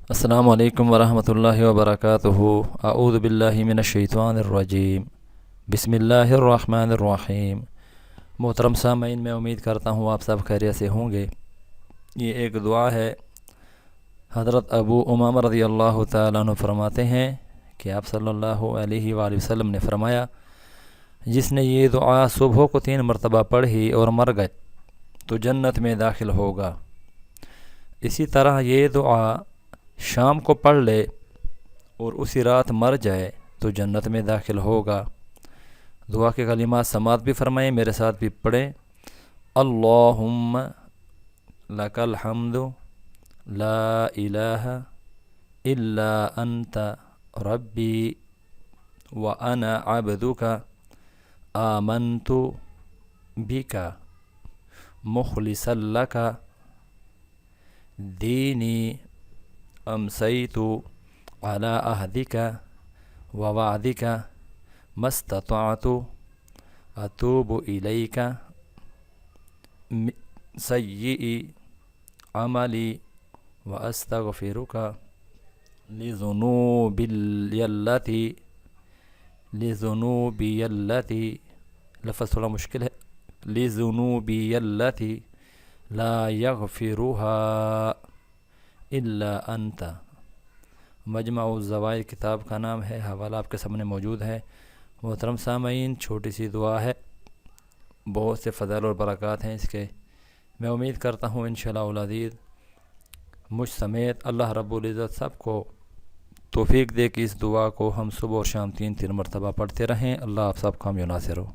السلام علیکم ورحمۃ اللہ وبرکاتہ۔ اعوذ باللہ من الشیطان الرجیم، بسم اللہ الرحمن الرحیم۔ محترم سامعین، میں امید کرتا ہوں آپ سب خیریت سے ہوں گے۔ یہ ایک دعا ہے۔ حضرت ابو امامہ رضی اللہ تعالیٰ عنہ فرماتے ہیں کہ آپ صلی اللہ علیہ وآلہ وسلم نے فرمایا، جس نے یہ دعا صبح کو 3 مرتبہ پڑھی اور مر گئے تو جنت میں داخل ہوگا۔ اسی طرح یہ دعا شام کو پڑھ لے اور اسی رات مر جائے تو جنت میں داخل ہوگا۔ دعا کے کلمات سماعت بھی فرمائیں، میرے ساتھ بھی پڑھیں۔ اللہم لک الحمد لا الہ الا انت ربی وانا عبدک آمنت بک مخلصا لک دینی امسیت علی عہدک ووعدک ما استطعت اتوب الیک سیئ عملی واستغفرک لذنوبی التی لفظ تھوڑا مشکل ہے، لذنوبی التی لا یغفرها الا انت۔ مجمع الزوائد کتاب کا نام ہے، حوالہ آپ کے سامنے موجود ہے۔ محترم سامعین، چھوٹی سی دعا ہے، بہت سے فضائل اور برکات ہیں اس کے۔ میں امید کرتا ہوں انشاءاللہ العزیز مجھ سمیت اللہ رب العزت سب کو توفیق دے کہ اس دعا کو ہم صبح اور شام 3 مرتبہ پڑھتے رہیں۔ اللہ آپ سب کا ناصر ہو۔